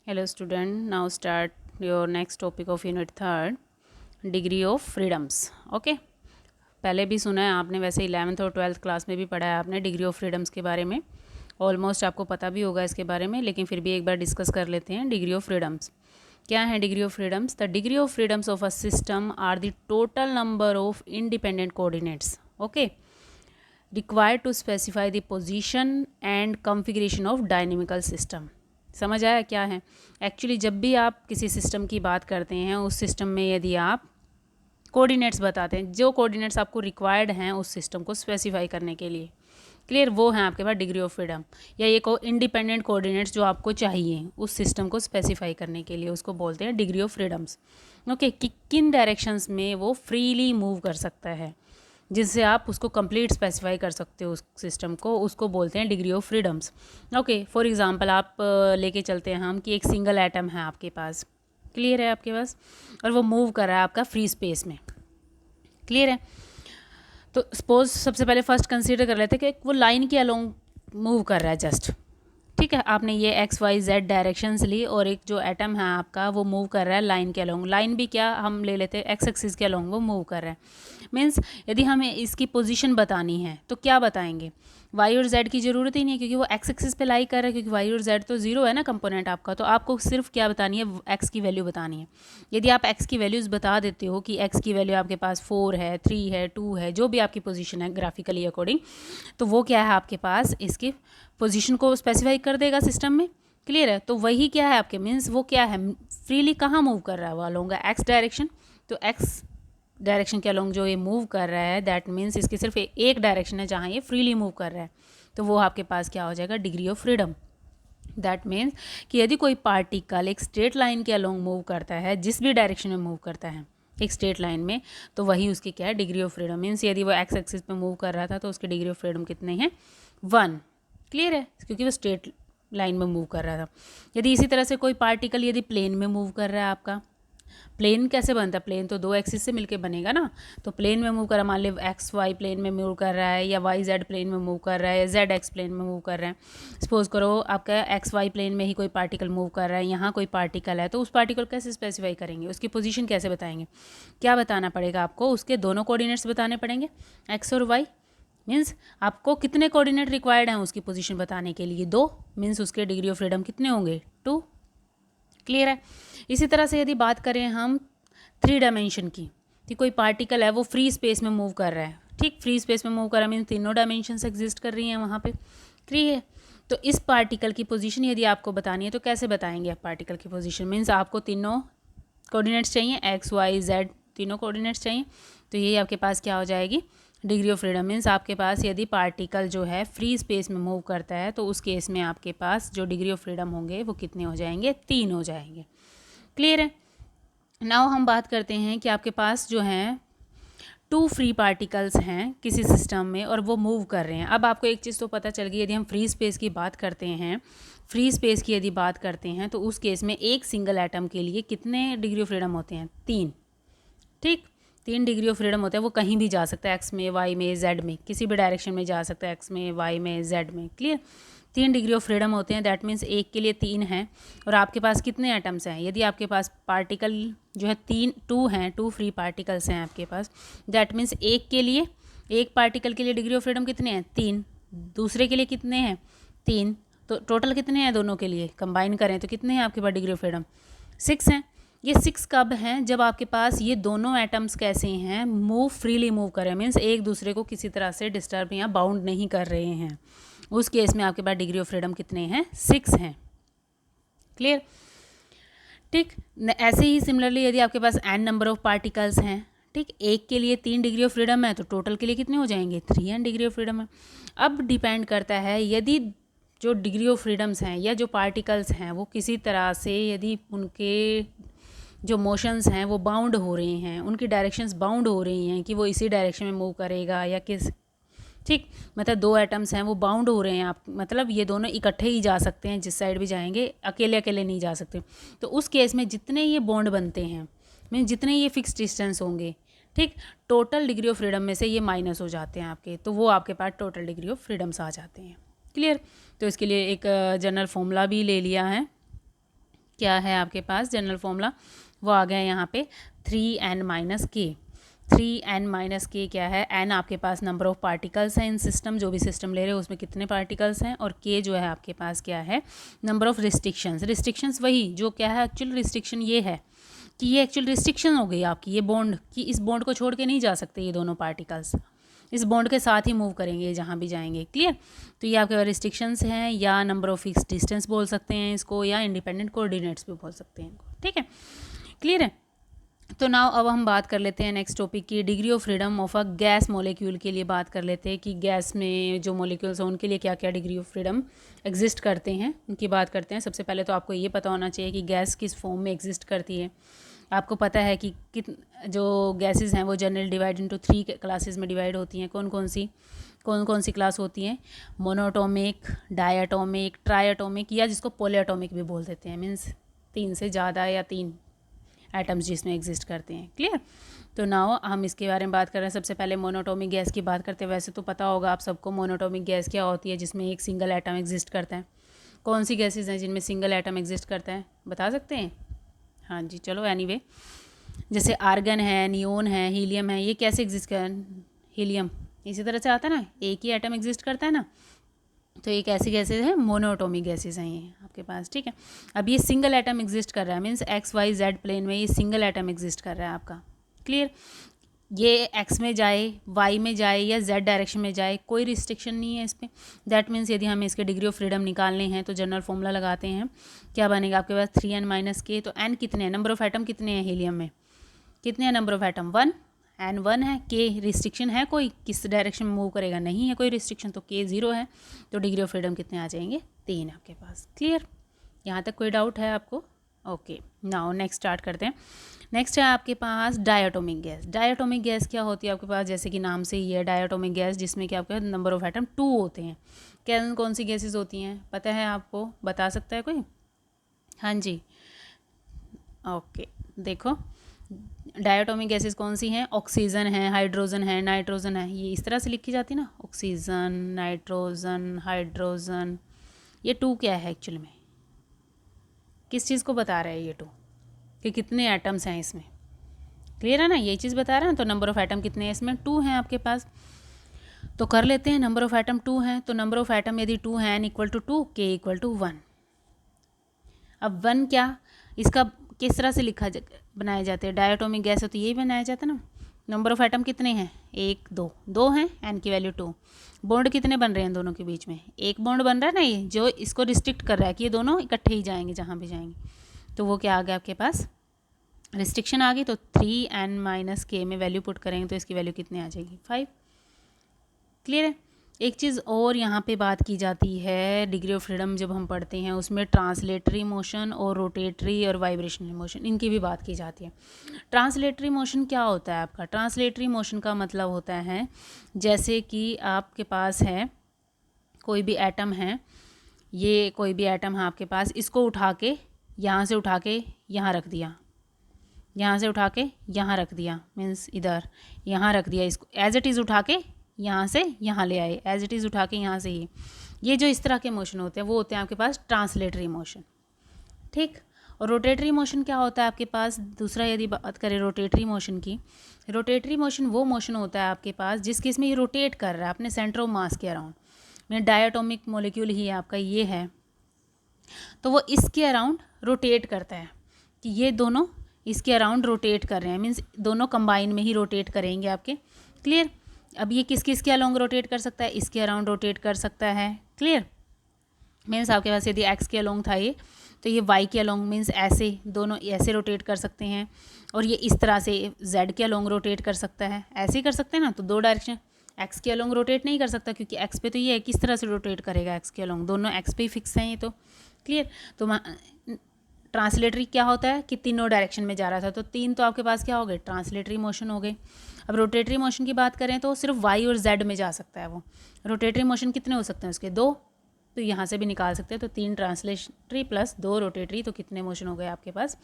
Hello student, now start your next topic of unit 3rd, degree of freedoms. Okay, पहले भी सुना है आपने, वैसे 11th और 12th क्लास में भी पढ़ा है आपने डिग्री ऑफ फ्रीडम्स के बारे में. ऑलमोस्ट आपको पता भी होगा इसके बारे में, लेकिन फिर भी एक बार डिस्कस कर लेते हैं. डिग्री ऑफ फ्रीडम्स क्या है? Degree of freedoms, the degree of freedoms of a system are the total number of independent coordinates, okay, required to specify the position and configuration of dynamical system. समझ आया क्या है? Actually जब भी आप किसी सिस्टम की बात करते हैं, उस सिस्टम में यदि आप कोऑर्डिनेट्स बताते हैं, जो कोऑर्डिनेट्स आपको रिक्वायर्ड हैं उस सिस्टम को स्पेसिफाई करने के लिए, क्लियर, वो हैं आपके पास डिग्री ऑफ फ्रीडम, या ये इंडिपेंडेंट कोऑर्डिनेट्स जो आपको चाहिए उस सिस्टम को स्पेसिफाई करने के लिए, उसको बोलते हैं डिग्री ऑफ फ्रीडम्स. ओके, कि किन डायरेक्शंस में वो फ्रीली मूव कर सकता है, जिससे आप उसको कंप्लीट स्पेसिफाई कर सकते हो उस सिस्टम को, उसको बोलते हैं degree of freedoms. Okay, for example आप लेके चलते हैं हम कि एक सिंगल एटम है आपके पास, क्लियर है आपके पास, और वो मूव कर रहा है आपका फ्री स्पेस में, क्लियर है. तो सपोज सबसे पहले फर्स्ट कंसीडर कर लेते हैं कि वो लाइन के अलोंग मूव कर रहा है जस्ट, ठीक है. आपने ये एक्स वाई जेड डायरेक्शंस ली और एक जो एटम है आपका वो मूव कर रहा है लाइन के अलोंग. लाइन भी क्या हम ले लेते हैं, एक्स एक्सिस के अलोंग वो मूव कर रहा है. मीन्स यदि हमें इसकी पोजीशन बतानी है तो क्या बताएंगे? वाई और जेड की ज़रूरत ही नहीं है, क्योंकि वो एक्स एक्सिस पे लाई कर रहा है, क्योंकि वाई और जेड तो जीरो है ना कंपोनेंट आपका. तो आपको सिर्फ क्या बतानी है? एक्स की वैल्यू बतानी है. यदि आप एक्स की वैल्यूज़ बता देते हो कि एक्स की वैल्यू आपके पास 4 है, 3 है, 2 है, जो भी आपकी पोजीशन है ग्राफिकली अकॉर्डिंग, तो वो क्या है आपके पास इसकी पोजीशन को स्पेसिफाई कर देगा सिस्टम में, क्लियर है. तो वही क्या है आपके, मीन्स वो क्या है, फ्रीली कहाँ मूव कर रहा है वो अलोंग एक्स डायरेक्शन. तो एक्स डायरेक्शन के अलोंग जो ये मूव कर रहा है, दैट मीन्स इसकी सिर्फ एक डायरेक्शन है जहाँ ये फ्रीली मूव कर रहा है, तो वो आपके पास क्या हो जाएगा? Degree of freedom. That means कि यदि कोई पार्टिकल एक स्ट्रेट लाइन के अलोंग मूव करता है, जिस भी डायरेक्शन में मूव करता है एक स्ट्रेट लाइन में, तो वही उसकी क्या है? Degree of freedom. मीन्स यदि वो एक्स एक्सिस पे मूव कर रहा था तो उसकी डिग्री ऑफ फ्रीडम कितने हैं? 1, क्लियर है, क्योंकि वो स्ट्रेट लाइन में मूव कर रहा था. यदि इसी तरह से कोई पार्टिकल यदि प्लेन में मूव कर रहा है आपका, प्लेन कैसे बनता है? प्लेन तो दो एक्सिस से मिलके बनेगा ना. तो प्लेन में मूव कर रहा है, मान ली एक्स वाई प्लेन में मूव कर रहा है, या वाई जेड प्लेन में मूव कर रहा है, या जेड एक्स प्लेन में मूव कर रहा है. सपोज करो आपका एक्स वाई प्लेन में ही कोई पार्टिकल मूव कर रहा है, यहाँ कोई पार्टिकल है, तो उस पार्टिकल कैसे स्पेसिफाई करेंगे? उसकी पोजीशन कैसे बताएंगे? क्या बताना पड़ेगा आपको? उसके दोनों कोऑर्डिनेट्स बताने पड़ेंगे, एक्स और वाई. मीन्स आपको कितने कोऑर्डिनेट रिक्वायर्ड हैं उसकी पोजीशन बताने के लिए? 2. मीन्स उसके डिग्री ऑफ फ्रीडम कितने होंगे? 2, क्लियर है. इसी तरह से यदि बात करें हम 3 डायमेंशन की, कि कोई पार्टिकल है वो फ्री स्पेस में मूव कर रहा है, ठीक, फ्री स्पेस में मूव कर रहा है, मीन्स तीनों डायमेंशंस एग्जिस्ट कर रही हैं वहाँ पे, क्लियर है. तो इस पार्टिकल की पोजीशन यदि आपको बतानी है तो कैसे बताएंगे आप पार्टिकल की पोजीशन? मीन्स आपको तीनों कोऑर्डिनेट्स चाहिए, एक्स वाई जेड तीनों कोऑर्डिनेट्स चाहिए, तो यही आपके पास क्या हो जाएगी? Degree of freedom. मीन्स आपके पास यदि पार्टिकल जो है फ्री स्पेस में मूव करता है तो उस केस में आपके पास जो डिग्री ऑफ फ्रीडम होंगे वो कितने हो जाएंगे? 3 हो जाएंगे, क्लियर है. नाउ हम बात करते हैं कि आपके पास जो हैं 2 फ्री पार्टिकल्स हैं किसी सिस्टम में और वो मूव कर रहे हैं. अब आपको एक चीज़ तो पता चल गई, यदि हम फ्री स्पेस की बात करते हैं, फ्री स्पेस की यदि बात करते हैं, तो उस केस में एक सिंगल एटम के लिए कितने डिग्री ऑफ फ्रीडम होते हैं? 3, ठीक, 3 डिग्री ऑफ फ्रीडम होता है. वो कहीं भी जा सकता है, एक्स में, वाई में, जेड में, किसी भी डायरेक्शन में जा सकता है, एक्स में, वाई में, जेड में, क्लियर. 3 डिग्री ऑफ फ्रीडम होते हैं. दैट मीन्स एक के लिए 3 हैं. और आपके पास कितने एटम्स हैं? यदि आपके पास पार्टिकल जो है 2 हैं, 2 फ्री पार्टिकल्स हैं आपके पास, दैट मीन्स एक के लिए, एक पार्टिकल के लिए डिग्री ऑफ फ्रीडम कितने हैं? 3. दूसरे के लिए कितने हैं? 3. तो टोटल कितने हैं दोनों के लिए? कंबाइन करें तो कितने हैं आपके पास डिग्री ऑफ फ्रीडम? 6 हैं. ये 6 कब हैं? जब आपके पास ये दोनों एटम्स कैसे हैं? फ्रीली मूव कर रहे हैं, मीन्स एक दूसरे को किसी तरह से डिस्टर्ब या बाउंड नहीं कर रहे हैं. उस केस में आपके पास डिग्री ऑफ फ्रीडम कितने हैं? 6 हैं, क्लियर, ठीक. ऐसे ही सिमिलरली यदि आपके पास n नंबर ऑफ पार्टिकल्स हैं, ठीक, एक के लिए 3 डिग्री ऑफ फ्रीडम है, तो टोटल के लिए कितने हो जाएंगे? 3n डिग्री ऑफ फ्रीडम है. अब डिपेंड करता है यदि जो डिग्री ऑफ फ्रीडम्स हैं या जो पार्टिकल्स हैं वो किसी तरह से यदि उनके जो मोशंस हैं वो बाउंड हो रहे हैं, उनकी डायरेक्शंस बाउंड हो रही हैं कि वो इसी डायरेक्शन में मूव करेगा या किस, ठीक, मतलब 2 एटम्स हैं वो बाउंड हो रहे हैं, आप मतलब ये दोनों इकट्ठे ही जा सकते हैं, जिस साइड भी जाएंगे, अकेले अकेले नहीं जा सकते. तो उस केस में जितने ये बॉन्ड बनते हैं, मीन जितने ये फिक्स डिस्टेंस होंगे, ठीक, टोटल डिग्री ऑफ फ्रीडम में से ये माइनस हो जाते हैं आपके, तो वो आपके पास टोटल डिग्री ऑफ फ्रीडम्स आ जाते हैं, क्लियर. तो इसके लिए एक जनरल फॉर्मूला भी ले लिया है क्या है आपके पास जनरल फॉर्मूला, वो आ गया यहाँ पे 3n माइनस के। 3n माइनस के क्या है, n आपके पास नंबर ऑफ पार्टिकल्स हैं इन सिस्टम, जो भी सिस्टम ले रहे हो उसमें कितने पार्टिकल्स हैं, और k जो है आपके पास क्या है, नंबर ऑफ रिस्ट्रिक्शंस। रिस्ट्रिक्शंस वही जो क्या है, एक्चुअल रिस्ट्रिक्शन ये है कि ये एक्चुअल रिस्ट्रिक्शन हो गई आपकी, ये बॉन्ड कि इस बॉन्ड को छोड़ के नहीं जा सकते ये दोनों पार्टिकल्स, इस बॉन्ड के साथ ही मूव करेंगे जहाँ भी जाएंगे। क्लियर। तो ये आपके रिस्ट्रिक्शंस हैं, या नंबर ऑफ फिक्स डिस्टेंस बोल सकते हैं इसको, या इंडिपेंडेंट कोऑर्डिनेट्स भी बोल सकते हैं इनको। ठीक है, क्लियर है। तो नाउ अब हम बात कर लेते हैं नेक्स्ट टॉपिक की, degree of freedom of a gas molecule के लिए बात कर लेते हैं कि गैस में जो मॉलिक्यूल्स हैं उनके लिए क्या क्या डिग्री ऑफ फ्रीडम एग्जिस्ट करते हैं, उनकी बात करते हैं। सबसे पहले तो आपको ये पता होना चाहिए कि गैस किस फॉर्म में एग्जिस्ट करती है। आपको पता है कि जो गैसेस हैं वो जनरल डिवाइड इनटू 3 क्लासेस में डिवाइड होती हैं। कौन कौन सी क्लास होती हैं, मोनोटॉमिक, डायटोमिक, ट्राइएटोमिक, या जिसको पॉलीएटोमिक भी बोल देते हैं, मीन्स 3 से ज़्यादा या 3 एटम्स जिसमें एग्जिस्ट करते हैं। क्लियर। तो नाउ हम इसके बारे में बात कर रहे हैं। सबसे पहले मोनोटॉमिक गैस की बात करते हैं। वैसे तो पता होगा आप सबको मोनोटॉमिक गैस क्या होती है, जिसमें एक सिंगल एटम एग्जिस्ट करता है। कौन सी गैसेज हैं जिनमें सिंगल एटम एग्जिस्ट करता है, बता सकते हैं? हाँ जी, चलो एनीवे, जैसे आर्गन है, नियोन है, हीलियम है, ये कैसे एग्जिस्ट कर, हीलियम इसी तरह से आता है ना, एक ही एटम एग्जिस्ट करता है ना। तो एक ऐसी गैसेज है, मोनोटॉमिक गैसेज हैं ये आपके पास। ठीक है, अब ये सिंगल एटम एग्जिस्ट कर रहा है, means x y z plane में ये सिंगल एटम एग्जिस्ट कर रहा है आपका। क्लियर। ये एक्स में जाए, वाई में जाए, या जेड डायरेक्शन में जाए, कोई रिस्ट्रिक्शन नहीं है इस पर। दैट मीन्स यदि हमें इसके डिग्री ऑफ फ्रीडम निकालने हैं तो जनरल फॉर्मूला लगाते हैं, क्या बनेगा आपके पास 3n माइनस के। तो n कितने हैं, नंबर ऑफ एटम कितने हैं हीलियम में, कितने हैं नंबर ऑफ एटम, 1, n 1 है। के रिस्ट्रिक्शन है कोई, किस डायरेक्शन में मूव करेगा, नहीं है कोई रिस्ट्रिक्शन, तो के 0 है। तो डिग्री ऑफ फ्रीडम कितने आ जाएंगे, 3 आपके पास। क्लियर, यहाँ तक कोई डाउट है आपको? ओके, नाउ नेक्स्ट स्टार्ट करते हैं। नेक्स्ट है आपके पास डायटोमिक गैस। डायटोमिक गैस क्या होती है आपके पास, जैसे कि नाम से ही है डायटोमिक गैस, जिसमें क्या आपके नंबर ऑफ एटम 2 होते हैं। कौन सी गैसेज होती हैं, पता है आपको, बता सकता है कोई? हाँ जी, ओके, देखो डायटोमिक गैसेस कौन सी हैं, ऑक्सीजन है, हाइड्रोजन है, नाइट्रोजन है। ये इस तरह से लिखी जाती है ना, ऑक्सीजन, नाइट्रोजन, हाइड्रोजन। ये 2 क्या है एक्चुअल में, किस चीज़ को बता रहा है ये 2, कि कितने एटम्स हैं इसमें। क्लियर है ना, यही चीज़ बता रहे हैं। तो नंबर ऑफ एटम कितने हैं इसमें, 2 हैं आपके पास। तो कर लेते हैं, नंबर ऑफ एटम 2 हैं, तो नंबर ऑफ एटम यदि 2 हैं, n equal to 2, k equal to 1। अब 1 क्या, इसका किस तरह से बनाए जाते हैं, डायटोमिक गैस है तो यही बनाया जाता है ना। नंबर ऑफ एटम कितने हैं, 1 2 हैं, n की वैल्यू 2। बॉन्ड कितने बन रहे हैं दोनों के बीच में, एक बॉन्ड बन रहा है ना, ये जो इसको रिस्ट्रिक्ट कर रहा है कि ये दोनों इकट्ठे ही जाएंगे जहाँ भी जाएंगे। तो वो क्या आ गया आपके पास, रिस्ट्रिक्शन आ गई। तो 3n माइनस के में वैल्यू पुट करेंगे तो इसकी वैल्यू कितने आ जाएगी, 5। क्लियर है। एक चीज़ और यहाँ पे बात की जाती है, डिग्री ऑफ फ्रीडम जब हम पढ़ते हैं उसमें ट्रांसलेटरी मोशन और रोटेटरी और वाइब्रेशनल मोशन, इनकी भी बात की जाती है। ट्रांसलेटरी मोशन क्या होता है आपका, ट्रांसलेटरी मोशन का मतलब होता है जैसे कि आपके पास है कोई भी एटम है, ये कोई भी एटम है आपके पास, इसको उठा के यहाँ से उठा के यहाँ रख दिया, यहाँ से उठा के यहाँ रख दिया, मीन्स इधर यहाँ रख दिया, इसको एज इट इज़ उठा के यहाँ से यहाँ ले आए, एज इट इज़ उठा के यहाँ से ही। ये जो इस तरह के मोशन होते हैं वो होते हैं आपके पास ट्रांसलेटरी मोशन। ठीक। और रोटेटरी मोशन क्या होता है आपके पास, दूसरा यदि बात करें रोटेटरी मोशन की, रोटेटरी मोशन वो मोशन होता है आपके पास जिसके इसमें ये रोटेट कर रहा है अपने सेंटर ऑफ मास के अराउंड। में डायटोमिक मॉलिक्यूल ही आपका ये है, तो वो इसके अराउंड रोटेट करता है, कि ये दोनों इसके अराउंड रोटेट कर रहे हैं, मीन्स दोनों कंबाइन में ही रोटेट करेंगे आपके। क्लियर। अब ये किस किस के अलोंग रोटेट कर सकता है, इसके अराउंड रोटेट कर सकता है। क्लियर। मीन्स आपके पास यदि एक्स के अलोंग था ये, तो ये वाई के अलोंग मीन्स ऐसे दोनों ऐसे रोटेट कर सकते हैं, और ये इस तरह से जेड के अलोंग रोटेट कर सकता है, ऐसे ही कर सकते हैं ना। तो 2 डायरेक्शन, एक्स के अलोंग रोटेट नहीं कर सकता क्योंकि एक्स पे तो ये है, किस तरह से रोटेट करेगा एक्स के अलोंग, दोनों एक्स पे ही फिक्स हैं ये तो। क्लियर। तो ट्रांसलेटरी क्या होता है कि तीनों डायरेक्शन में जा रहा था, तो 3 तो आपके पास क्या हो गए, ट्रांसलेटरी मोशन हो गए। अब रोटेटरी मोशन की बात करें तो सिर्फ वाई और जेड में जा सकता है वो। रोटेटरी मोशन कितने हो सकते हैं उसके, 2, तो यहाँ से भी निकाल सकते हैं। तो 3 ट्रांसलेटरी प्लस 2 रोटेटरी, तो कितने मोशन हो गए आपके पास,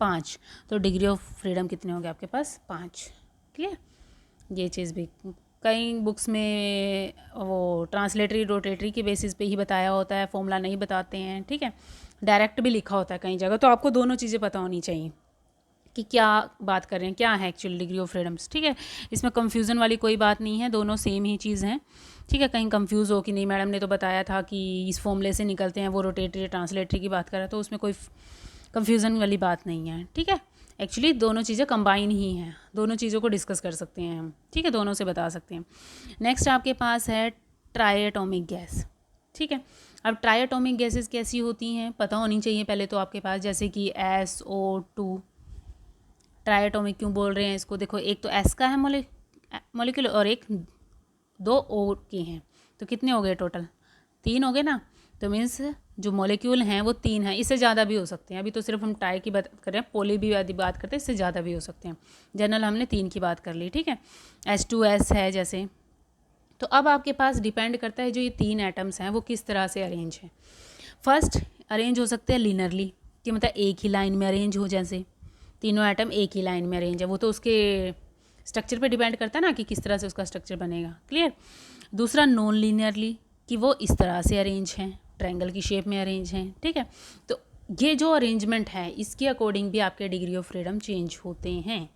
5। तो डिग्री ऑफ फ्रीडम कितने हो गए आपके पास, 5। क्लियर। ये चीज़ भी कई बुक्स में वो ट्रांसलेटरी रोटेटरी के बेसिस पे ही बताया होता है, फॉर्मूला नहीं बताते हैं। ठीक है, डायरेक्ट भी लिखा होता है कई जगह, तो आपको दोनों चीज़ें पता होनी चाहिए कि क्या बात कर रहे हैं, क्या है एक्चुअल डिग्री ऑफ फ्रीडम्स। ठीक है, इसमें कंफ्यूजन वाली कोई बात नहीं है, दोनों सेम ही चीज़ हैं। ठीक है, कहीं कंफ्यूज हो कि नहीं मैडम ने तो बताया था कि इस फॉर्मूले से निकलते हैं, वो रोटेटरी ट्रांसलेटरी की बात कर रहा है, तो उसमें कोई कंफ्यूजन वाली बात नहीं है। ठीक है, एक्चुअली दोनों चीज़ें कंबाइन ही हैं, दोनों चीज़ों को डिस्कस कर सकते हैं हम। ठीक है, दोनों से बता सकते हैं। नेक्स्ट आपके पास है ट्राइएटॉमिक गैस। ठीक है, अब ट्राइएटॉमिक गैसेस कैसी होती हैं पता होनी चाहिए पहले तो आपके पास, जैसे कि SO2। ट्राइएटॉमिक क्यों बोल रहे हैं इसको, देखो एक तो S का है मॉलिक्यूल और एक 2 O के हैं, तो कितने हो गए टोटल, 3 हो गए ना। तो मीन्स जो मॉलिक्यूल हैं वो 3 हैं, इससे ज़्यादा भी हो सकते हैं। अभी तो सिर्फ हम टाई की बात कर रहे हैं, पोली भी बात करते हैं, इससे ज़्यादा भी हो सकते हैं। जनरल हमने 3 की बात कर ली। ठीक है, H2S है जैसे। तो अब आपके पास डिपेंड करता है जो ये 3 एटम्स हैं वो किस तरह से अरेंज हैं। फर्स्ट अरेंज हो सकते हैं लिनरली, कि मतलब एक ही लाइन में अरेंज हो, जैसे तीनों एटम एक ही लाइन में अरेंज है, वो तो उसके स्ट्रक्चर पे डिपेंड करता है ना कि किस तरह से उसका स्ट्रक्चर बनेगा। क्लियर। दूसरा नॉन लीनियरली, कि वो इस तरह से अरेंज हैं, ट्रायंगल की शेप में अरेंज हैं। ठीक है, तो ये जो अरेंजमेंट है इसके अकॉर्डिंग भी आपके डिग्री ऑफ फ्रीडम चेंज होते हैं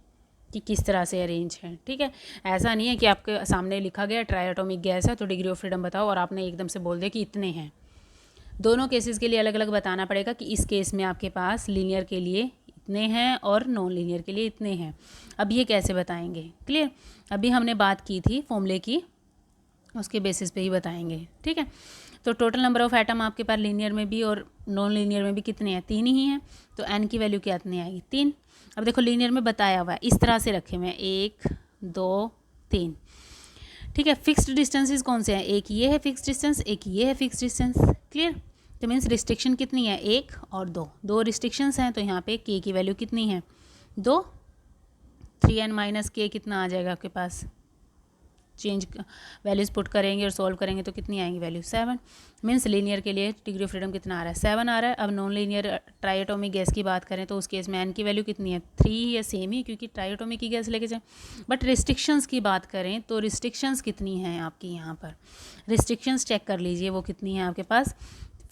कि किस तरह से अरेंज है। ठीक है, ऐसा नहीं है कि आपके सामने लिखा गया ट्राइएटॉमिक गैस है तो डिग्री ऑफ फ्रीडम बताओ और आपने एकदम से बोल दिया कि इतने हैं। दोनों केसेस के लिए अलग अलग बताना पड़ेगा कि इस केस में आपके पास लीनियर के लिए इतने हैं और नॉन लीनियर के लिए इतने हैं। अब ये कैसे बताएंगे। क्लियर, अभी हमने बात की थी फॉर्मूले की, उसके बेसिस पे ही बताएंगे। ठीक है, तो टोटल नंबर ऑफ एटम आपके पास लीनियर में भी और नॉन लीनियर में भी कितने हैं, 3 ही हैं। तो n की वैल्यू क्या इतनी आएगी, 3। अब देखो लीनियर में बताया हुआ है, इस तरह से रखे हुए हैं 1 2 3। ठीक है, फिक्स्ड डिस्टेंसेस कौन से हैं, एक ये है फिक्स्ड डिस्टेंस, एक ये है फिक्स्ड डिस्टेंस। क्लियर, तो मीन्स रिस्ट्रिक्शन कितनी है, 1 और 2, 2 रिस्ट्रिक्शंस हैं। तो यहाँ पे k की वैल्यू कितनी है, 2। 3n माइनस k कितना आ जाएगा आपके पास, चेंज वैल्यूज़ पुट करेंगे और सॉल्व करेंगे तो कितनी आएंगी वैल्यू, 7। मीन्स लीनियर के लिए डिग्री ऑफ फ्रीडम कितना आ रहा है, 7 आ रहा है। अब नॉन लीनियर ट्राइएटॉमिक गैस की बात करें तो उस केस में n की वैल्यू कितनी है, 3 या सेम ही, क्योंकि ट्राइएटॉमिक की गैस लेके जाए। बट रिस्ट्रिक्शंस की बात करें तो रिस्ट्रिक्शंस कितनी हैं आपकी, यहाँ पर रिस्ट्रिक्शंस चेक कर लीजिए वो कितनी है आपके पास।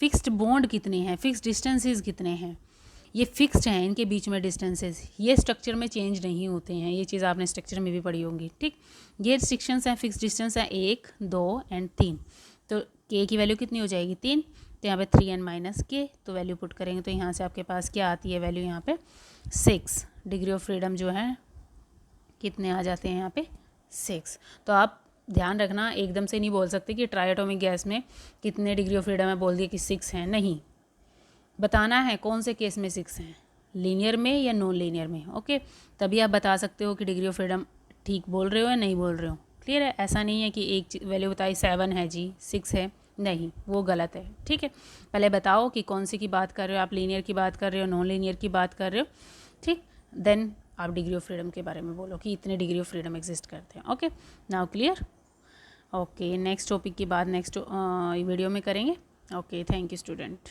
फिक्स्ड बॉन्ड कितने हैं, फिक्स्ड डिस्टेंसेज कितने हैं, ये फिक्स्ड हैं इनके बीच में डिस्टेंसेस, ये स्ट्रक्चर में चेंज नहीं होते हैं। ये चीज़ आपने स्ट्रक्चर में भी पढ़ी होंगी। ठीक, ये रिस्ट्रिक्शंस हैं, फिक्स्ड डिस्टेंस है 1 2 एंड 3। तो k की वैल्यू कितनी हो जाएगी, 3। तो यहाँ पे 3n माइनस k, तो वैल्यू पुट करेंगे तो यहाँ से आपके पास क्या आती है वैल्यू, यहाँ पे 6। डिग्री ऑफ फ्रीडम जो है कितने आ जाते हैं यहाँ पे, 6। तो आप ध्यान रखना, एकदम से नहीं बोल सकते कि ट्राइएटॉमिक गैस में कितने डिग्री ऑफ फ्रीडम है, बोल दिए कि 6 हैं, नहीं, बताना है कौन से केस में 6 हैं, लीनियर में या नॉन लीनियर में। ओके, तभी आप बता सकते हो कि डिग्री ऑफ फ्रीडम ठीक बोल रहे हो या नहीं बोल रहे हो। क्लियर है, ऐसा नहीं है कि एक वैल्यू बताई 7 है जी 6 है, नहीं, वो गलत है। ठीक है, पहले बताओ कि कौन सी की बात कर रहे हो आप, लीनियर की बात कर रहे हो, नॉन लीनियर की बात कर रहे हो। ठीक, देन आप डिग्री ऑफ फ्रीडम के बारे में बोलो कि इतने डिग्री ऑफ फ्रीडम एग्जिस्ट करते हैं। Okay, now clear. Okay, next topic की बात नेक्स्ट वीडियो में करेंगे। Okay, thank you student.